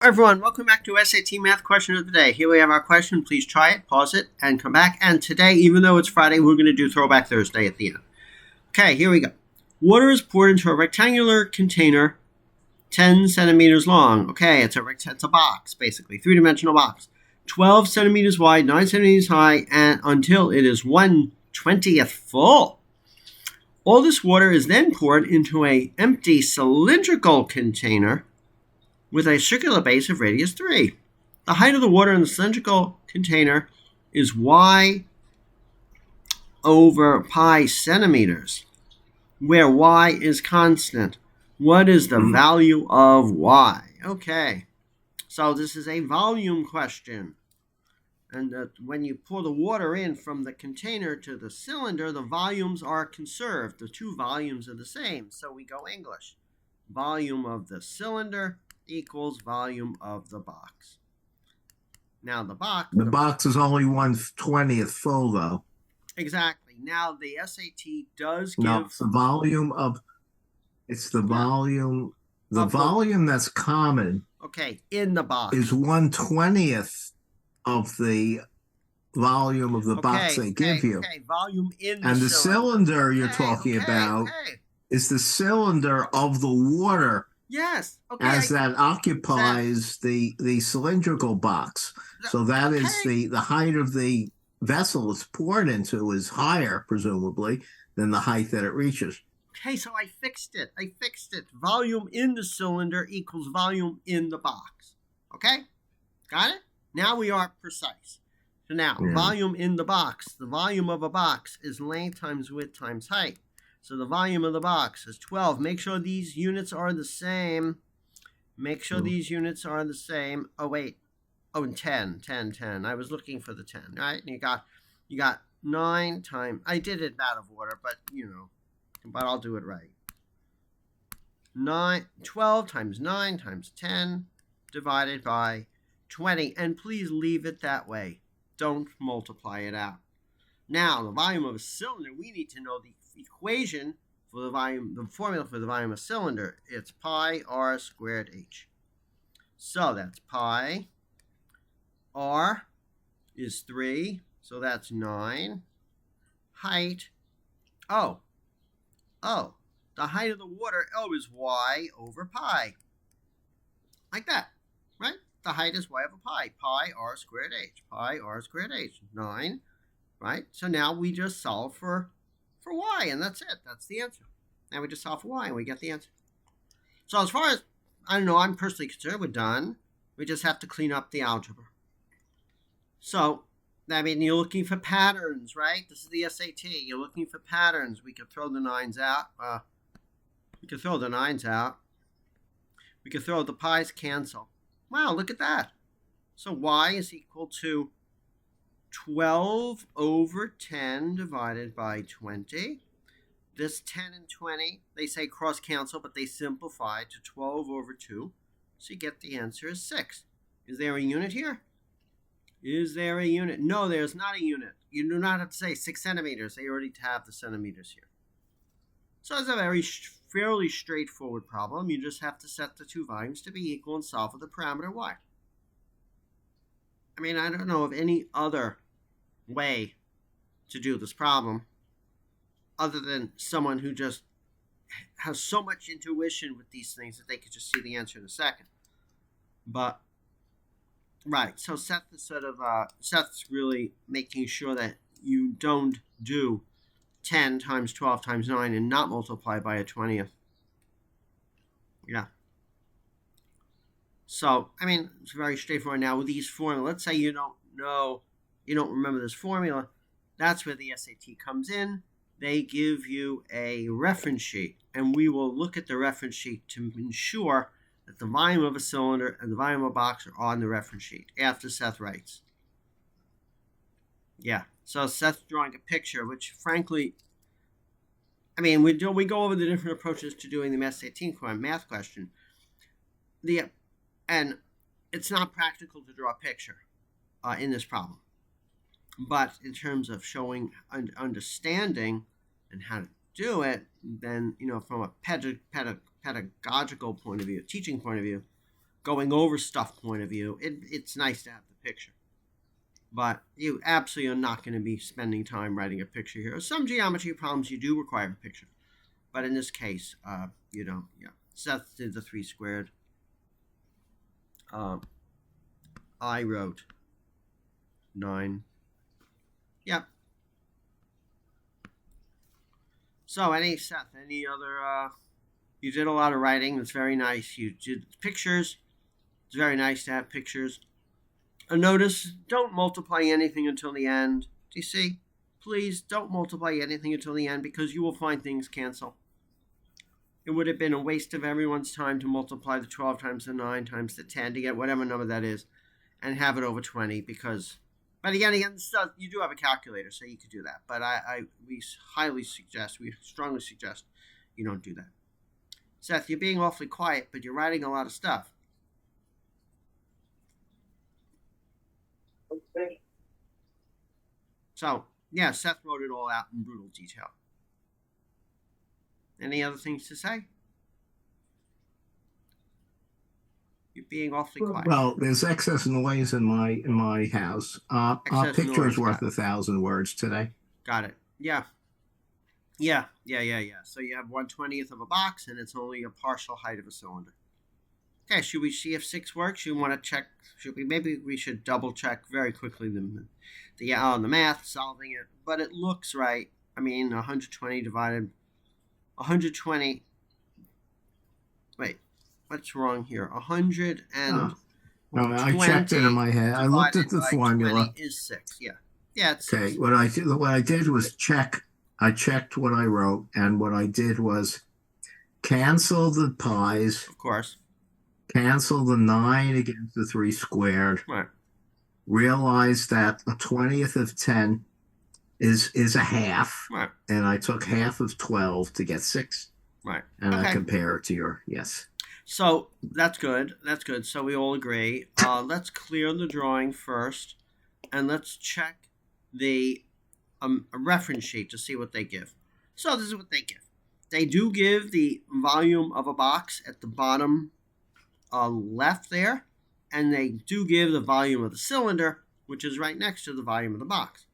Everyone, welcome back to SAT Math Question of the Day. Here we have our question. Please try it, pause it, and come back. And today, even though it's Friday, we're going to do Throwback Thursday at the end. Okay, here we go. Water is poured into a rectangular container 10 centimeters long. Okay, it's a box, basically, three-dimensional box. 12 centimeters wide, 9 centimeters high, and until it is 1/20th full. All this water is then poured into an empty cylindrical container with a circular base of radius 3. The height of the water in the cylindrical container is y over pi centimeters, where y is constant. What is the value of y? Okay, so this is a volume question. And when you pour the water in from the container to the cylinder, the volumes are conserved. The two volumes are the same, so we go English. Volume of the cylinder equals volume of the box. Now the box is only 1/20th full, though. Exactly. Now the SAT does give. No, it's the volume of. It's the volume. The volume that's common. Okay, in the box is 1/20th of the volume of the box they give you. Okay, volume in the and the cylinder you're talking about is the cylinder of the water. Yes. Okay. As that occupies the cylindrical box. So that is the height of the vessel it's poured into is higher, presumably, than the height that it reaches. Okay, so I fixed it. Volume in the cylinder equals volume in the box. Okay? Got it? Now we are precise. So now, volume in the box. The volume of a box is length times width times height. So the volume of the box is 12. Make sure these units are the same. Oh, wait. Oh, and 10. I was looking for the 10, right? And you got 9 times. I did it out of order, but, but I'll do it right. 12 times 9 times 10 divided by 20. And please leave it that way. Don't multiply it out. Now, the volume of a cylinder, we need to know the equation for the volume, the formula for the volume of a cylinder. It's pi r squared h. So that's pi r is 3, so that's 9. Height, the height of the water, is y over pi. Like that, right? The height is y over pi. Pi r squared h. 9, right? So now we just solve for y, and that's it. That's the answer. Now we just solve for y, and we get the answer. So as far as, I'm personally concerned, we're done. We just have to clean up the algebra. So, you're looking for patterns, right? This is the SAT. You're looking for patterns. We could throw the 9s out. We could throw the pi's cancel. Wow, look at that. So y is equal to 12 over 10 divided by 20. This 10 and 20, they say cross cancel, but they simplify to 12 over 2. So you get the answer is 6. Is there a unit here? No, there's not a unit. You do not have to say 6 centimeters. They already have the centimeters here. So it's a fairly straightforward problem. You just have to set the two volumes to be equal and solve for the parameter y. I don't know of any other way to do this problem other than someone who just has so much intuition with these things that they could just see the answer in a second. But, right, so Seth's really making sure that you don't do 10 times 12 times 9 and not multiply by a 20th. Yeah. So, it's very straightforward. Now, with these formulas, let's say you don't remember this formula. That's where the SAT comes in. They give you a reference sheet, and we will look at the reference sheet to ensure that the volume of a cylinder and the volume of a box are on the reference sheet after Seth writes. Yeah, so Seth's drawing a picture, which frankly, we go over the different approaches to doing the SAT math question. And it's not practical to draw a picture in this problem. But in terms of showing understanding and how to do it, then, from a pedagogical point of view, teaching point of view, going over stuff point of view, it's nice to have the picture. But you absolutely are not going to be spending time writing a picture here. Some geometry problems you do require a picture. But in this case, you don't. Yeah. Seth did the 3 squared. I wrote 9. Yep. So, Seth, any other, you did a lot of writing. That's very nice. You did pictures. It's very nice to have pictures. A notice, don't multiply anything until the end. Do you see? Please don't multiply anything until the end because you will find things cancel. It would have been a waste of everyone's time to multiply the 12 times the 9 times the 10 to get whatever number that is and have it over 20 because, but again, you do have a calculator, so you could do that. But we strongly suggest you don't do that. Seth, you're being awfully quiet, but you're writing a lot of stuff. Okay. So, yeah, Seth wrote it all out in brutal detail. Any other things to say? You're being awfully quiet. Well, there's excess noise in my house. Our picture is worth 1,000 words today. Got it. Yeah. So you have 1/20th of a box, and it's only a partial height of a cylinder. Okay, should we see if 6 works? You want to check? Maybe we should double check very quickly the math, solving it. But it looks right. I mean, 120 divided 120. Wait, what's wrong here? 100 and I checked it in my head. I looked at the formula. Is 6? Yeah. It's okay. 6. What I did was check. I checked what I wrote, and what I did was cancel the pies. Of course. Cancel the 9 against the 3 squared. Right. Realize that a 20th of 10 is a half. Right. And I took half of 12 to get 6. Right. And I compare it to your, yes. So that's good. So we all agree. Let's clear the drawing first, and let's check the a reference sheet to see what they give. So this is what they give. They do give the volume of a box at the bottom left there, and they do give the volume of the cylinder, which is right next to the volume of the box.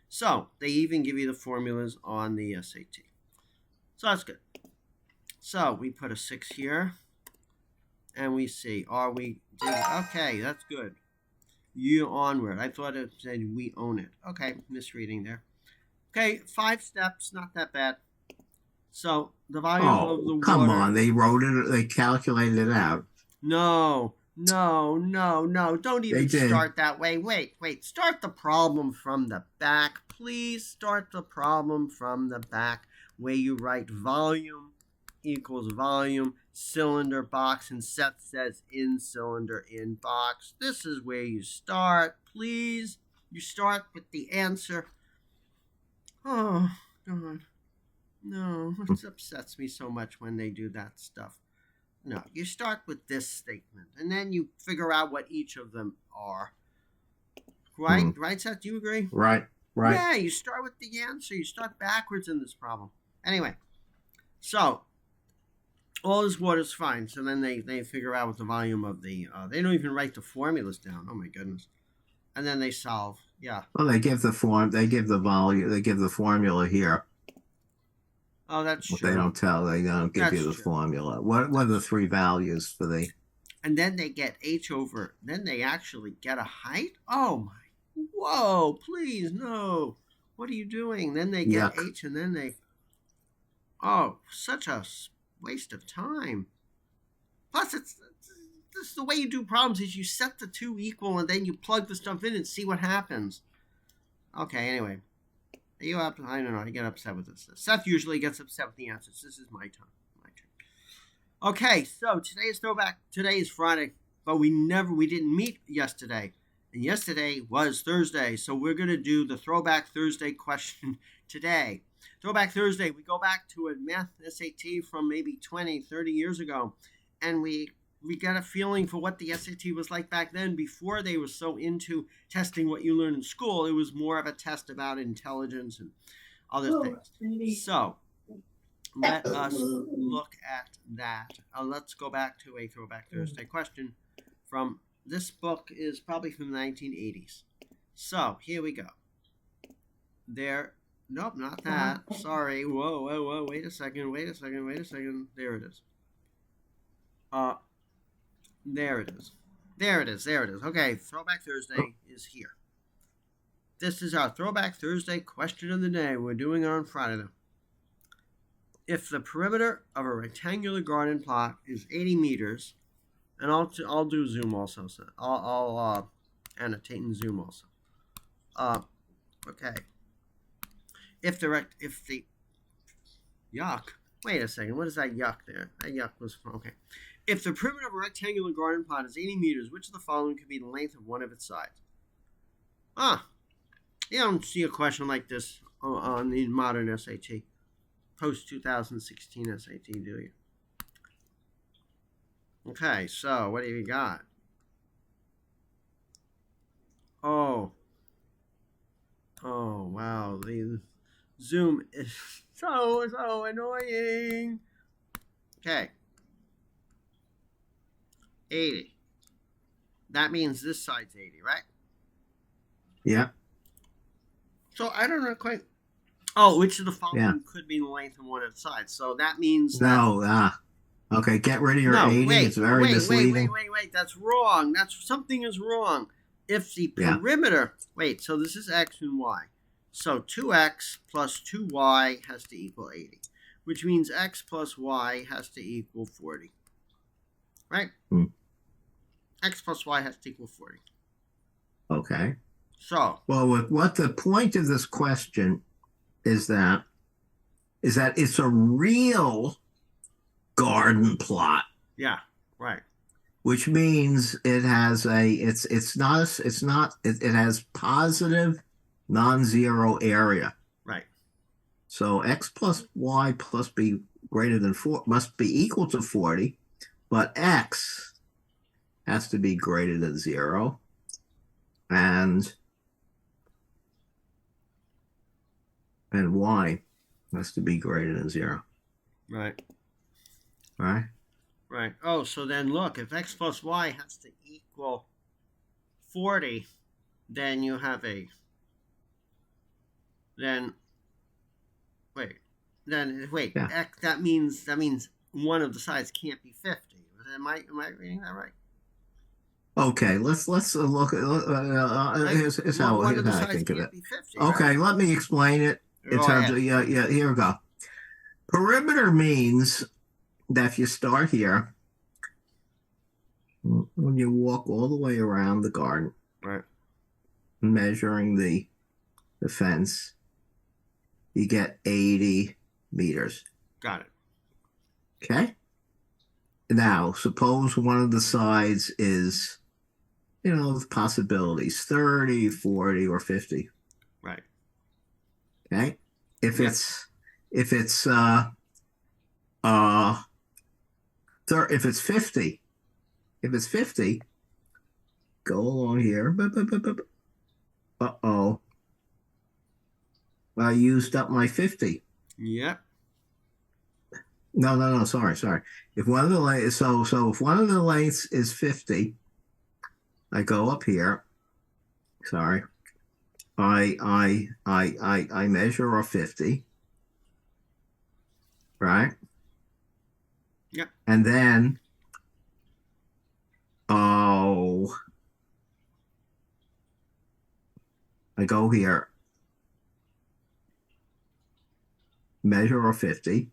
So they even give you the formulas on the SAT. So that's good. So we put a 6 here, and we see, okay, that's good. You onward. I thought it said we own it. Okay, misreading there. Okay, 5 steps, not that bad. So the volume of the water. Come on, they wrote it, they calculated it out. No. Don't even start that way. Wait. Start the problem from the back. Please start the problem from the back where you write volume equals volume, cylinder, box, and Seth says in cylinder, in box. This is where you start. Please, you start with the answer. Oh, God. No, it upsets me so much when they do that stuff. No, you start with this statement, and then you figure out what each of them are. Right? Right, Seth? Do you agree? Right. Yeah, you start with the answer. You start backwards in this problem. Anyway, so all this water's fine. So then they figure out what the volume of the... they don't even write the formulas down. Oh, my goodness. And then they solve. Yeah. Well, they give the volume, they give the formula here. Oh, that's true. They don't give you the formula. What are the 3 values for the... And then they get h over... Then they actually get a height? Oh, my... Whoa, please, no. What are you doing? Then they get h, and then they... Oh, such a waste of time. Plus, this is the way you do problems is you set the 2 equal, and then you plug the stuff in and see what happens. Okay, anyway. I don't know. I get upset with this. Seth usually gets upset with the answers. This is my turn. Okay, so today is throwback. Today is Friday, but we didn't meet yesterday. And yesterday was Thursday, so we're going to do the Throwback Thursday question today. Throwback Thursday, we go back to a math SAT from maybe 20, 30 years ago, and we got a feeling for what the SAT was like back then before they were so into testing what you learn in school. It was more of a test about intelligence and other things. So let us look at that. Let's go back to a Throwback Thursday question. from this book is probably from the 1980s. So here we go. There. Nope, not that. Sorry. Whoa. Wait a second. There it is. There it is. There it is. Okay, Throwback Thursday is here. This is our Throwback Thursday question of the day. We're doing it on Friday now. If the perimeter of a rectangular garden plot is 80 meters, and I'll do zoom also. So I'll annotate and zoom also. Okay. If the yuck. Wait a second. What is that yuck there? That yuck was okay. If the perimeter of a rectangular garden plot is 80 meters, which of the following could be the length of one of its sides? You don't see a question like this on the modern SAT, post 2016 SAT, do you? Okay, so what do you got? Oh, wow, the zoom is so annoying. Okay. 80. That means this side's 80, right? Yeah. So I don't know quite. Oh, which of the following could be the length of one of the sides? So that means okay, get rid of your 80. It's very misleading. Wait. That's wrong. Something is wrong. If the perimeter, so this is x and y. So 2x plus 2y has to equal 80, which means x plus y has to equal 40. Right? X plus y has to equal 40. Okay. So. Well, what the point of this question is that it's a real garden plot. Yeah, right. Which means it has it has positive non-zero area. Right. So x plus y plus b greater than 4 must be equal to 40, but x has to be greater than 0, and y has to be greater than 0. Right. Right? Right. Oh, so then look, if x plus y has to equal 40, then you have x, that means one of the sides can't be 50. Am I reading that right? Okay, let's look at here's how I think of it. 50, okay, right? Let me explain it in terms of here we go. Perimeter means that if you start here, when you walk all the way around the garden, right, measuring the fence, you get 80 meters. Got it. Okay. Now, suppose one of the sides is, the possibilities, 30, 40, or 50. Right. Okay. If it's 50, go along here. Uh-oh. I used up my 50. Yep. No, sorry. If one of the lengths, if one of the lengths is 50, I go up here. Sorry. I measure a 50. Right? Yep. And then I go here. Measure a 50.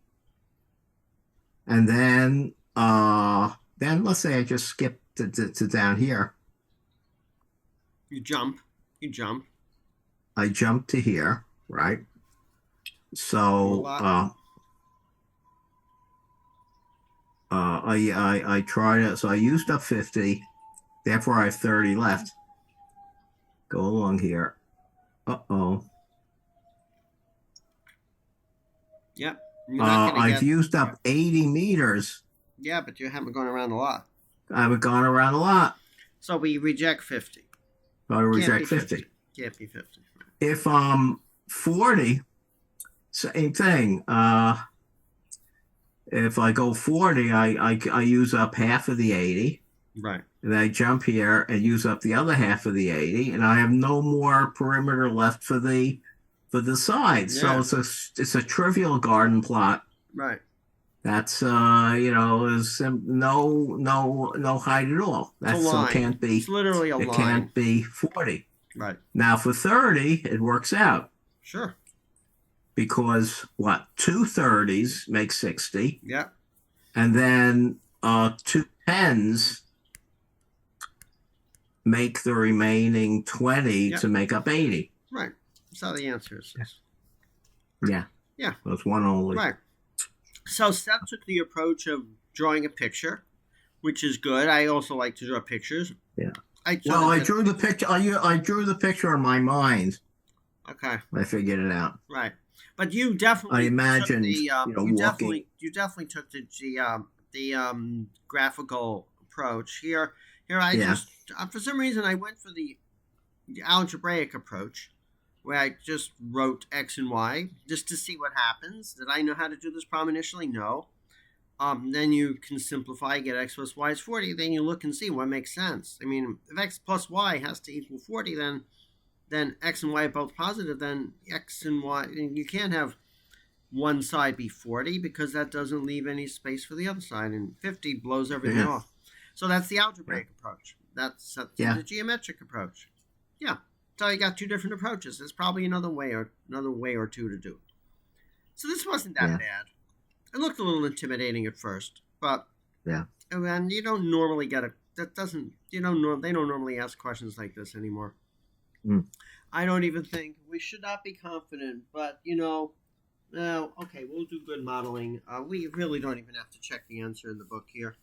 And then let's say I just skip to down here. You jump. I jump to here, right? So I tried it. So I used up 50. Therefore, I have 30 left. Go along here. Uh-oh. Yep. I've used up 80 meters. Yeah, but you haven't gone around a lot. I haven't gone around a lot. So we reject 50. I reject 50. Can't be 50. If 40, same thing. If I go 40, I use up half of the 80. Right. and I jump here and use up the other half of the 80, and I have no more perimeter left for the sides. Yeah. So it's a trivial garden plot. Right. That's is no height at all. It's a That's so line. It's literally a it line. can't be 40. Right. Now for 30, it works out. Sure. Because what, 2 30s make 60. Yeah. And then 2 10s make the remaining 20 to make up 80. Right. That's how the answer is. Yeah. Yeah. That's one only. Right. So Seth took the approach of drawing a picture, which is good. I also like to draw pictures. Yeah. I drew the picture. I drew the picture in my mind. Okay. I figured it out. Right. But you definitely. I imagined, you walking. definitely took the graphical approach here. I just for some reason I went for the algebraic approach, where I just wrote X and Y just to see what happens. Did I know how to do this problem initially? No. Then you can simplify, get X plus Y is 40. Then you look and see what makes sense. I mean, if X plus Y has to equal 40, then X and Y are both positive, then X and Y, you can't have one side be 40 because that doesn't leave any space for the other side, and 50 blows everything off. So that's the algebraic approach. That's the geometric approach. Yeah. So you got two different approaches. There's probably another way or two to do it. So this wasn't that bad. It looked a little intimidating at first, but and you don't normally get they don't normally ask questions like this anymore. I don't even think we should not be confident, but okay, we'll do good modeling. We really don't even have to check the answer in the book here,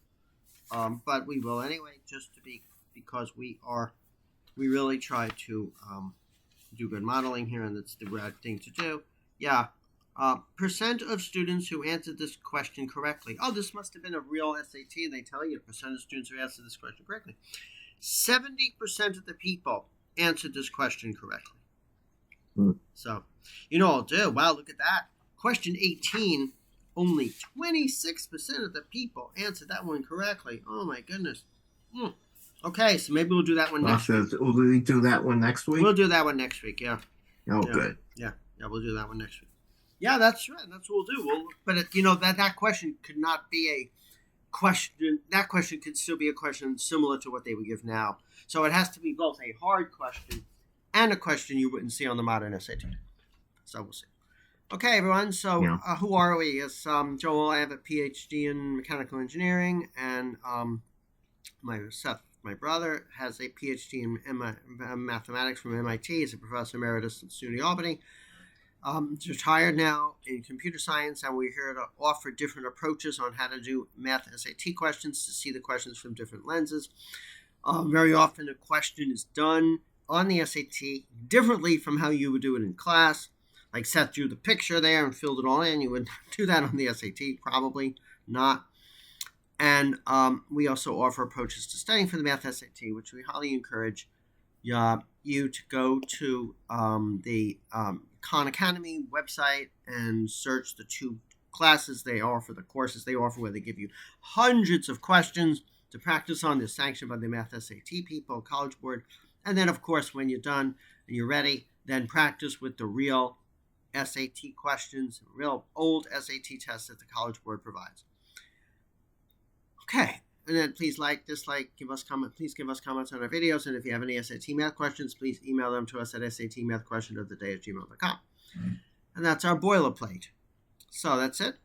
but we will anyway, just to because we really try to do good modeling here, and that's the right thing to do. Yeah. Percent of students who answered this question correctly. Oh, this must have been a real SAT. They tell you percent of students who answered this question correctly. 70% of the people answered this question correctly. So, I'll do. Wow, look at that. Question 18, only 26% of the people answered that one correctly. Oh, my goodness. Okay, so maybe we'll do that one next week. Will we do that one next week? We'll do that one next week, yeah. Oh, good. Yeah, we'll do that one next week. Yeah, that's right. That's what we'll do. But that question could not be a question. That question could still be a question similar to what they would give now. So it has to be both a hard question and a question you wouldn't see on the modern SAT. So we'll see. Okay, everyone. So who are we? Yes, Joel. I have a PhD in mechanical engineering, and Seth, my brother, has a PhD in mathematics from MIT. He's a professor emeritus at SUNY Albany. He's retired now in computer science, and we're here to offer different approaches on how to do math SAT questions, to see the questions from different lenses. Very often a question is done on the SAT differently from how you would do it in class. Like Seth drew the picture there and filled it all in. You would do that on the SAT, probably not. And we also offer approaches to studying for the math SAT, which we highly encourage you to go to the Khan Academy website and search the two classes they offer, the courses they offer, where they give you hundreds of questions to practice on. They're sanctioned by the Math SAT people, College Board. And then, of course, when you're done and you're ready, then practice with the real SAT questions, real old SAT tests that the College Board provides. Okay. And then please dislike, give us comments on our videos. And if you have any SAT math questions, please email them to us at satmathquestionoftheday@gmail.com. And that's our boilerplate. So that's it.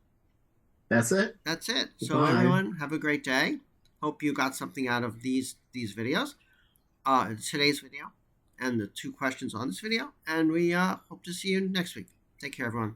That's it. That's it. So everyone, have a great day. Hope you got something out of these videos, today's video, and the two questions on this video. And we hope to see you next week. Take care, everyone.